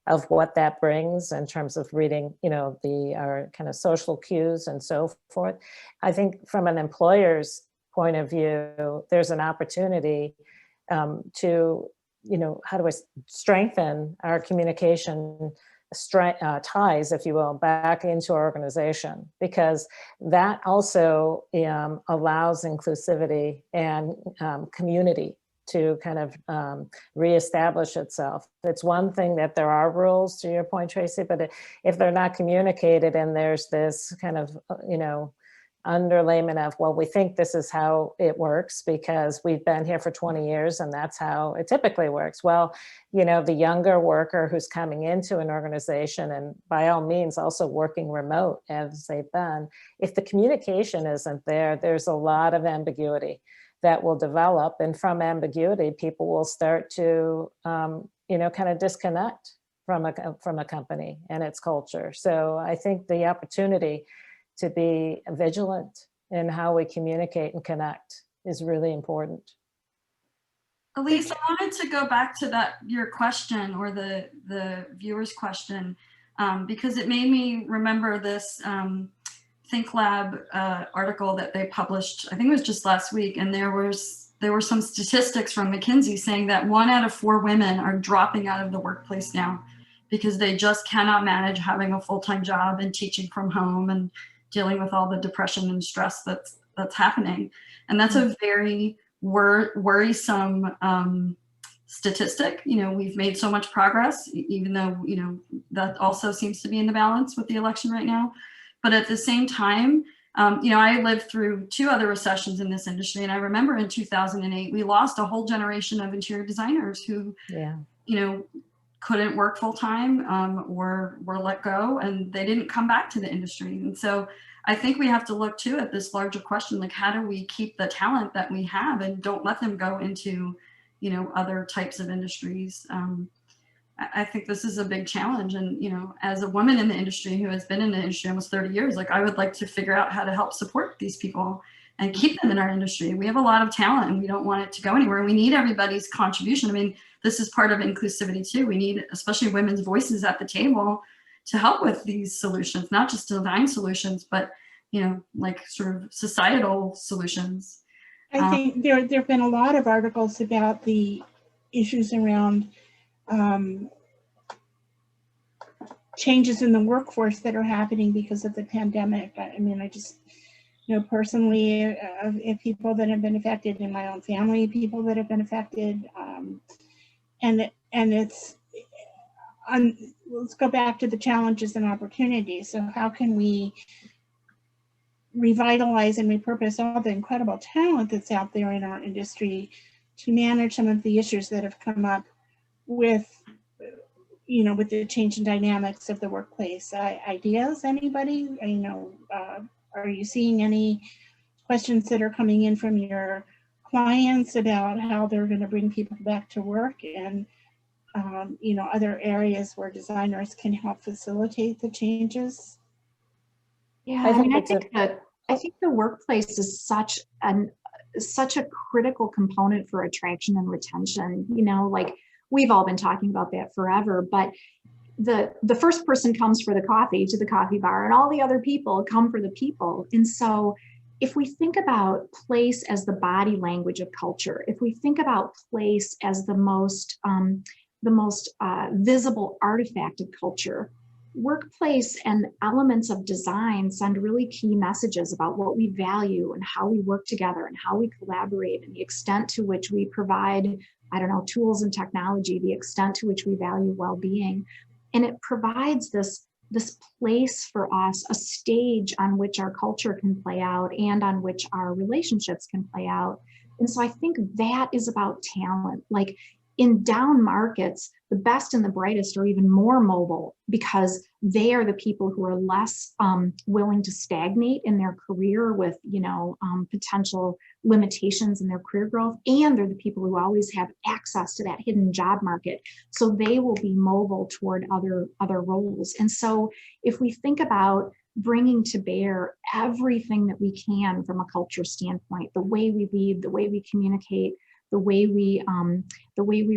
of what that brings in terms of reading, you know, our kind of social cues and so forth. I think from an employer's point of view, there's an opportunity to, you know, how do I strengthen our communication ties, if you will, back into our organization, because that also allows inclusivity and community to kind of reestablish itself. It's one thing that there are rules, to your point, Tracy, but if they're not communicated and there's this kind of, you know, underlayment of, well, we think this is how it works because we've been here for 20 years and that's how it typically works. Well, you know, the younger worker who's coming into an organization, and by all means also working remote as they've been, if the communication isn't there, there's a lot of ambiguity that will develop. And from ambiguity, people will start to, you know, kind of disconnect from a company and its culture. So I think the opportunity to be vigilant in how we communicate and connect is really important. Elise, I wanted to go back to your question, or the viewer's question, because it made me remember this Think Lab article that they published, I think it was just last week, and there were some statistics from McKinsey saying that 1 out of 4 women are dropping out of the workplace now because they just cannot manage having a full-time job and teaching from home and dealing with all the depression and stress that's happening. And that's a very worrisome statistic. You know, we've made so much progress, even though, you know, that also seems to be in the balance with the election right now. But at the same time, you know, I lived through 2 other recessions in this industry. And I remember in 2008, we lost a whole generation of interior designers who, you know, couldn't work full time or were let go, and they didn't come back to the industry. And so I think we have to look too at this larger question, like how do we keep the talent that we have and don't let them go into, you know, other types of industries. I think this is a big challenge. And, you know, as a woman in the industry who has been in the industry almost 30 years, like I would like to figure out how to help support these people and keep them in our industry. We have a lot of talent and we don't want it to go anywhere. We need everybody's contribution. I mean, this is part of inclusivity too. We need especially women's voices at the table to help with these solutions, not just design solutions, but, you know, like sort of societal solutions. I think there have been a lot of articles about the issues around changes in the workforce that are happening because of the pandemic. I mean, I just, you know, personally, people that have been affected in my own family, people that have been affected, and it's, let's go back to the challenges and opportunities. So how can we revitalize and repurpose all the incredible talent that's out there in our industry to manage some of the issues that have come up with, you know, with the change in dynamics of the workplace? Ideas, anybody? You know, Are you seeing any questions that are coming in from your clients about how they're going to bring people back to work, and other areas where designers can help facilitate the changes? Yeah, I I think mean, it's a- I think the workplace is such a critical component for attraction and retention. Like we've all been talking about that forever, but the first person comes for the coffee to the coffee bar, and all the other people come for the people. And so if we think about place as the body language of culture, if we think about place as the most visible artifact of culture, workplace and elements of design send really key messages about what we value and how we work together and how we collaborate, and the extent to which we provide, tools and technology, the extent to which we value well-being. And it provides this place for us, a stage on which our culture can play out and on which our relationships can play out. And so I think that is about talent. Like in down markets, the best and the brightest are even more mobile because they are the people who are less willing to stagnate in their career with, potential limitations in their career growth. And they're the people who always have access to that hidden job market. So they will be mobile toward other roles. And so if we think about bringing to bear everything that we can from a culture standpoint, the way we lead, the way we communicate, the way we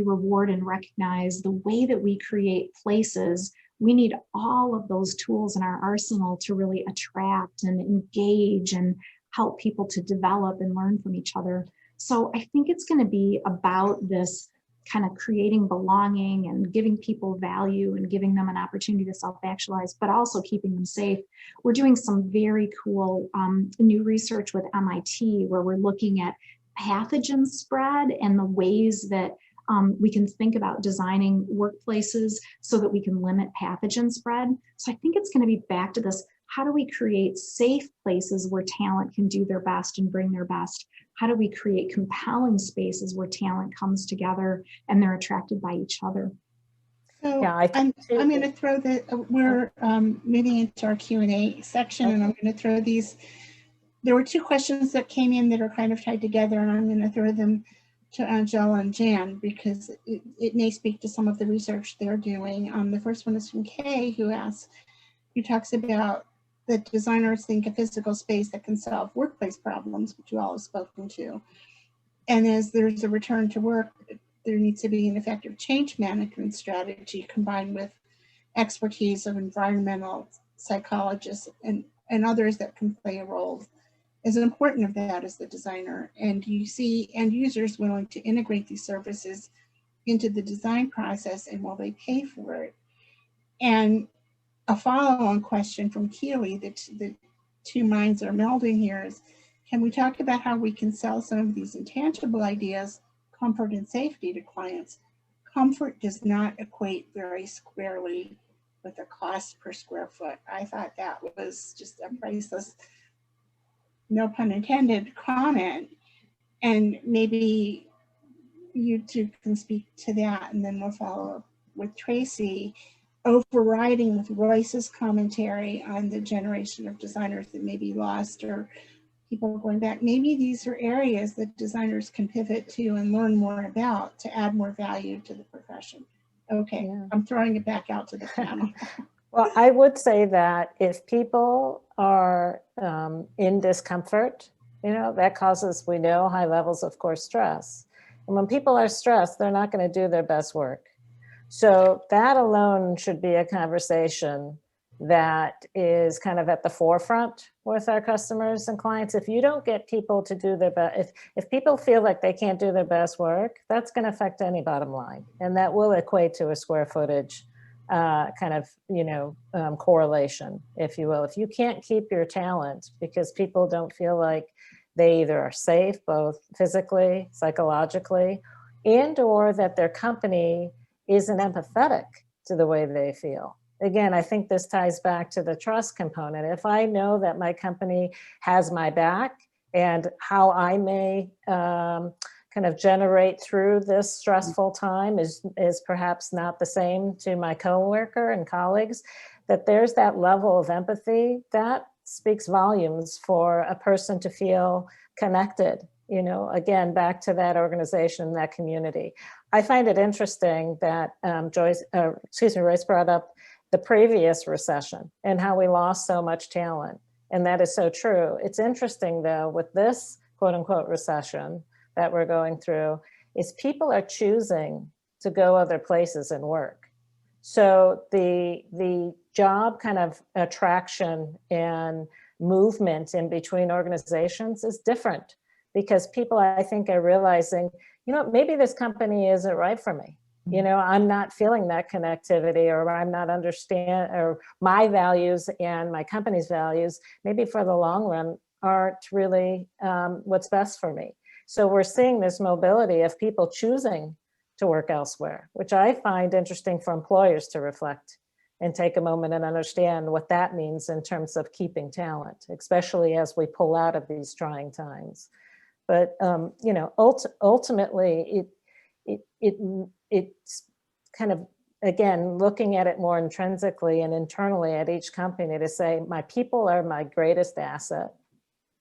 reward and recognize, the way that we create places, we need all of those tools in our arsenal to really attract and engage and help people to develop and learn from each other. So I think it's going to be about this kind of creating belonging and giving people value and giving them an opportunity to self-actualize, but also keeping them safe. We're doing some very cool new research with MIT where we're looking at pathogen spread and the ways that we can think about designing workplaces so that we can limit pathogen spread. So I think it's going to be back to this: how do we create safe places where talent can do their best and bring their best? How do we create compelling spaces where talent comes together and they're attracted by each other? So Yeah, I'm going to throw we're moving into our Q&A section, and I'm going to throw these. There were two questions that came in that are kind of tied together, and I'm going to throw them to Angela and Jan because it may speak to some of the research they're doing. The first one is from Kay, who talks about that designers think a physical space that can solve workplace problems, which you all have spoken to. And as there's a return to work, there needs to be an effective change management strategy combined with expertise of environmental psychologists and others that can play a role. As important of that as the designer, and you see end users willing to integrate these services into the design process, and will they pay for it? And a follow-on question from Keely that the two minds are melding here is, can we talk about how we can sell some of these intangible ideas, comfort and safety, to clients? Comfort does not equate very squarely with a cost per square foot. I thought that was just a priceless, no pun intended, comment. And maybe you two can speak to that, and then we'll follow up with Tracy, overriding with Royce's commentary on the generation of designers that may be lost or people going back. Maybe these are areas that designers can pivot to and learn more about to add more value to the profession. Okay, yeah. I'm throwing it back out to the panel. Well, I would say that if people are in discomfort, that causes, we know, high levels of core stress. And when people are stressed, they're not going to do their best work. So that alone should be a conversation that is kind of at the forefront with our customers and clients. If you don't get people to do their best, if people feel like they can't do their best work, that's going to affect any bottom line. And that will equate to a square footage correlation, if you will. If you can't keep your talent because people don't feel like they either are safe, both physically, psychologically, and or that their company isn't empathetic to the way they feel. Again, I think this ties back to the trust component. If I know that my company has my back and how I may kind of generate through this stressful time is perhaps not the same to my coworker and colleagues, that there's that level of empathy, that speaks volumes for a person to feel connected, you know, again, back to that organization, that community. I find it interesting that Royce brought up the previous recession and how we lost so much talent. And that is so true. It's interesting though, with this quote unquote recession that we're going through, is people are choosing to go other places and work. So the job kind of attraction and movement in between organizations is different, because people, I think, are realizing, you know, maybe this company isn't right for me. You know, I'm not feeling that connectivity, or I'm not or my values and my company's values, maybe for the long run, aren't really what's best for me. So we're seeing this mobility of people choosing to work elsewhere, which I find interesting for employers to reflect and take a moment and understand what that means in terms of keeping talent, especially as we pull out of these trying times. But you know, ultimately, it's kind of, again, looking at it more intrinsically and internally at each company to say, my people are my greatest asset.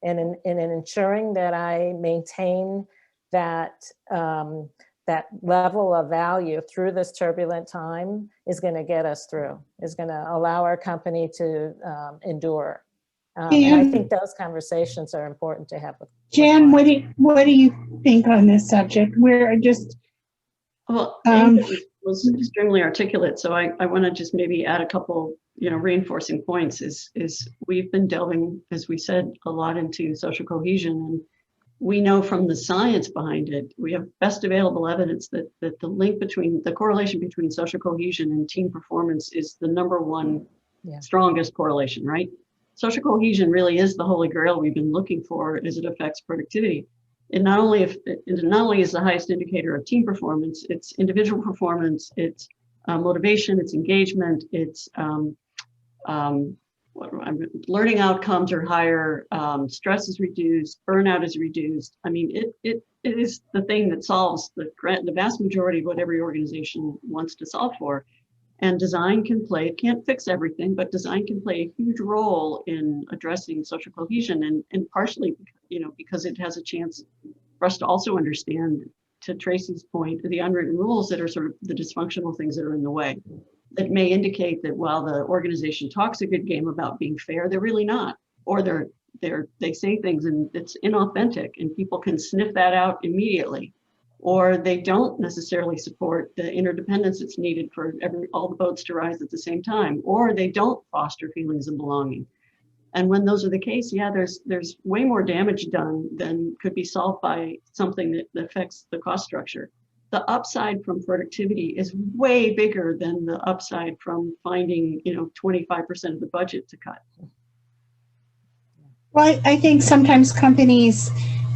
And in ensuring that I maintain that, that level of value through this turbulent time is going to get us through, is going to allow our company to endure. And I think those conversations are important to have with Jan, what do you think on this subject? We're just well, Amy was extremely articulate, so I want to just maybe add a couple, you know, reinforcing points. Is we've been delving, as we said, a lot into social cohesion, and we know from the science behind it, we have best available evidence that the link between the correlation between social cohesion and team performance is the #1 strongest correlation, right? Social cohesion really is the holy grail we've been looking for as it affects productivity. It not only is the highest indicator of team performance, it's individual performance, it's motivation, it's engagement, it's learning outcomes are higher, stress is reduced, burnout is reduced. I mean, it is the thing that solves the vast majority of what every organization wants to solve for. And design can play, it can't fix everything, but design can play a huge role in addressing social cohesion, and partially, you know, because it has a chance for us to also understand, to Tracy's point, the unwritten rules that are sort of the dysfunctional things that are in the way, that may indicate that while the organization talks a good game about being fair, they're really not, or they say things and it's inauthentic and people can sniff that out immediately, or they don't necessarily support the interdependence that's needed for all the boats to rise at the same time, or they don't foster feelings of belonging. And when those are the case, yeah, there's way more damage done than could be solved by something that affects the cost structure. The upside from productivity is way bigger than the upside from finding, you know, 25% of the budget to cut. Well, I think sometimes companies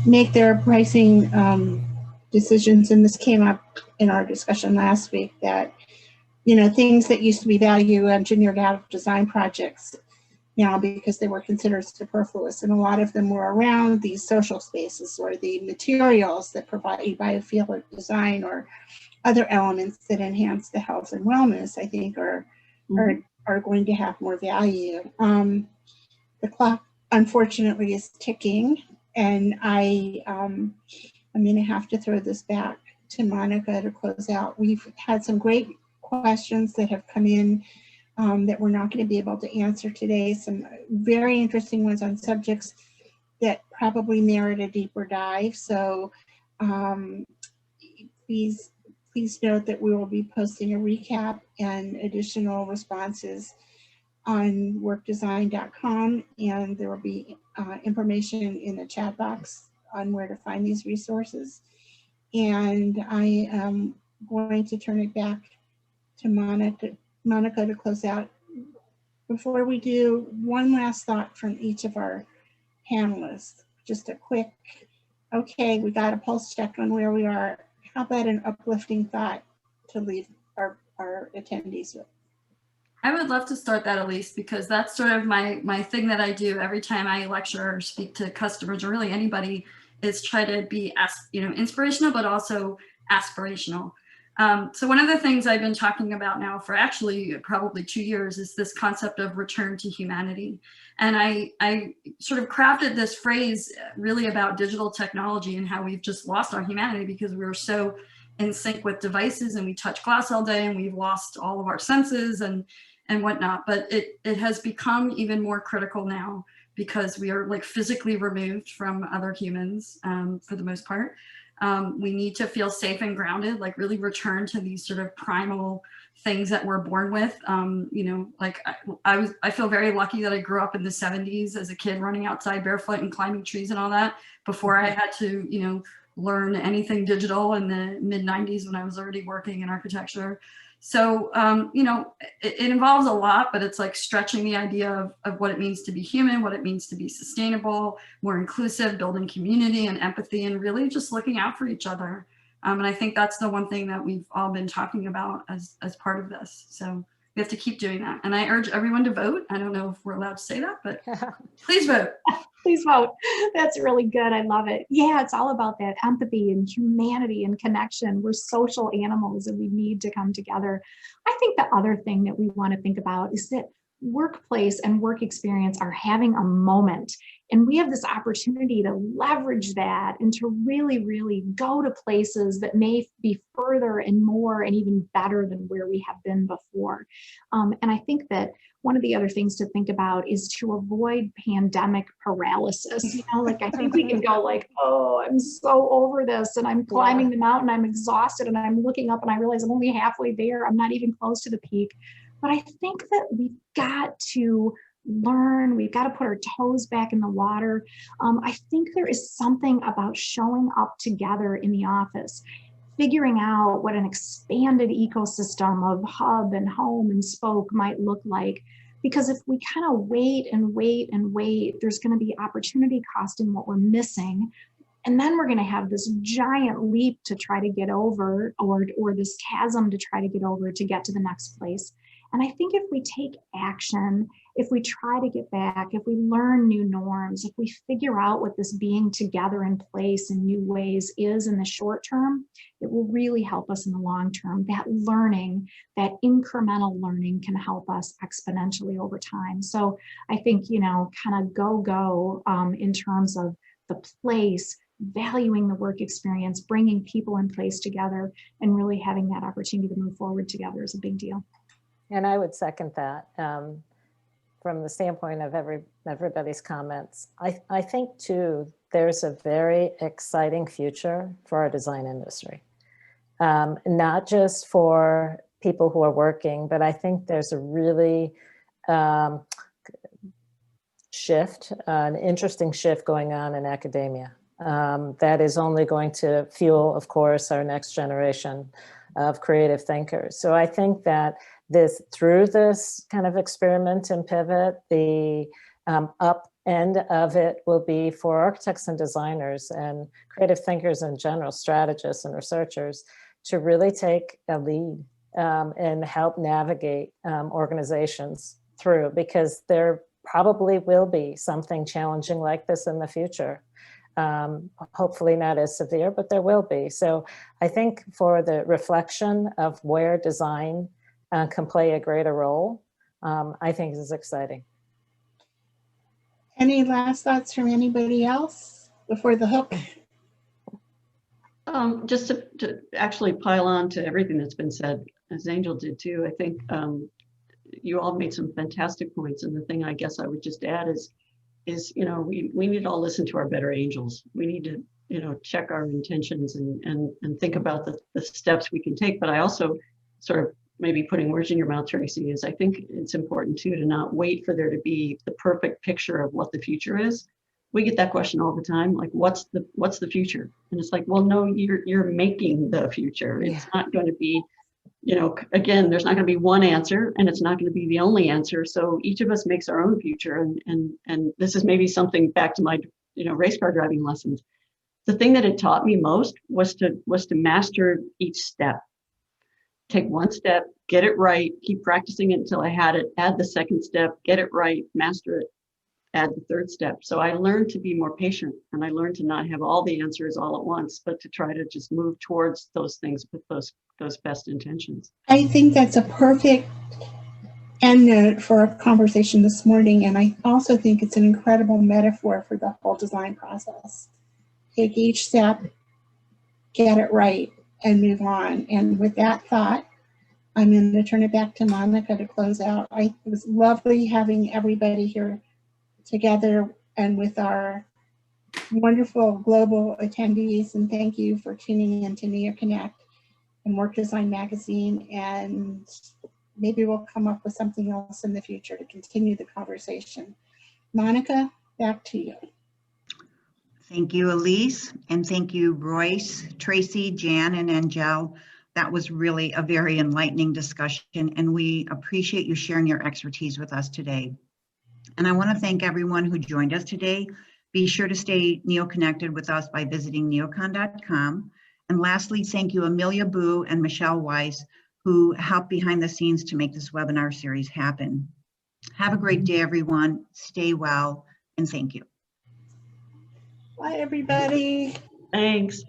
make their pricing decisions, and this came up in our discussion last week, that, you know, things that used to be value engineered out of design projects now, because they were considered superfluous, and a lot of them were around these social spaces or the materials that provide biophilic design or other elements that enhance the health and wellness, I think are going to have more value. The clock, unfortunately, is ticking, and I'm going to have to throw this back to Monica to close out. We've had some great questions that have come in that we're not going to be able to answer today. Some very interesting ones on subjects that probably merit a deeper dive. So please note that we will be posting a recap and additional responses on workdesign.com, and there will be information in the chat box on where to find these resources. And I am going to turn it back to Monica to close out. Before we do, one last thought from each of our panelists. Just a quick, okay, we got a pulse check on where we are. How about an uplifting thought to leave our attendees with? I would love to start that, Elise, because that's sort of my thing that I do every time I lecture or speak to customers or really anybody, is try to be, you know, inspirational, but also aspirational. So one of the things I've been talking about now for actually probably 2 years is this concept of return to humanity. And I sort of crafted this phrase really about digital technology and how we've just lost our humanity because we were so in sync with devices and we touch glass all day and we've lost all of our senses and whatnot. But it has become even more critical now because we are like physically removed from other humans for the most part. We need to feel safe and grounded, like really return to these sort of primal things that we're born with. You know, like I feel very lucky that I grew up in the 70s as a kid running outside barefoot and climbing trees and all that before I had to, you know, learn anything digital in the mid 90s when I was already working in architecture. So, you know, it involves a lot, but it's like stretching the idea of what it means to be human, what it means to be sustainable, more inclusive, building community and empathy, and really just looking out for each other. And I think that's the one thing that we've all been talking about as part of this. So we have to keep doing that. And I urge everyone to vote. I don't know if we're allowed to say that, but please vote. Please vote. That's really good. I love it. Yeah, it's all about that empathy and humanity and connection. We're social animals and we need to come together. I think the other thing that we want to think about is that workplace and work experience are having a moment. And we have this opportunity to leverage that and to really, really go to places that may be further and more and even better than where we have been before. And I think that one of the other things to think about is to avoid pandemic paralysis. You know, like I think we can go like, oh, I'm so over this and I'm climbing the mountain, I'm exhausted and I'm looking up and I realize I'm only halfway there. I'm not even close to the peak. But I think that we've got to learn, we've got to put our toes back in the water. I think there is something about showing up together in the office, figuring out what an expanded ecosystem of hub and home and spoke might look like. Because if we kind of wait and wait and wait, there's going to be opportunity cost in what we're missing. And then we're going to have this giant leap to try to get over, or this chasm to try to get over to get to the next place. And I think if we take action, if we try to get back, if we learn new norms, if we figure out what this being together in place in new ways is in the short term, it will really help us in the long term. That learning, that incremental learning can help us exponentially over time. So I think, you know, kind of go in terms of the place, valuing the work experience, bringing people in place together, and really having that opportunity to move forward together is a big deal. And I would second that from the standpoint of everybody's comments. I think too, there's a very exciting future for our design industry. Not just for people who are working, but I think there's a really an interesting shift going on in academia that is only going to fuel, of course, our next generation of creative thinkers. So I think that through this kind of experiment and pivot, the up end of it will be for architects and designers and creative thinkers in general, strategists and researchers, to really take a lead and help navigate organizations through, because there probably will be something challenging like this in the future. Hopefully not as severe, but there will be. So I think for the reflection of where design can play a greater role, I think is exciting. Any last thoughts from anybody else before the hook? Just to actually pile on to everything that's been said, as Angel did too, I think you all made some fantastic points. And the thing I guess I would just add is you know, we need to all listen to our better angels. We need to, you know, check our intentions and think about the steps we can take. But I also sort of, maybe putting words in your mouth, Tracy, is I think it's important too to not wait for there to be the perfect picture of what the future is. We get that question all the time, like what's the future? And it's like, well, no, you're making the future. It's not going to be, you know, again, there's not going to be one answer, and it's not going to be the only answer. So each of us makes our own future. And this is maybe something back to my, you know, race car driving lessons. The thing that it taught me most was to master each step. Take one step, get it right, keep practicing it until I had it, add the second step, get it right, master it. add the third step. So I learned to be more patient, and I learned to not have all the answers all at once, but to try to just move towards those things with those best intentions. I think that's a perfect end note for our conversation this morning. And I also think it's an incredible metaphor for the whole design process. Take each step, get it right, and move on. And with that thought, I'm going to turn it back to Monica to close out. It was lovely having everybody here together and with our wonderful global attendees. And thank you for tuning in to NeoConnect and Work Design Magazine. And maybe we'll come up with something else in the future to continue the conversation. Monica, back to you. Thank you, Elise, and thank you, Royce, Tracy, Jan, and Angel. That was really a very enlightening discussion, and we appreciate you sharing your expertise with us today. And I want to thank everyone who joined us today. Be sure to stay NeoConnected with us by visiting neocon.com. And lastly, thank you, Amelia Boo and Michelle Weiss, who helped behind the scenes to make this webinar series happen. Have a great day, everyone. Stay well, and thank you. Bye, everybody. Thanks.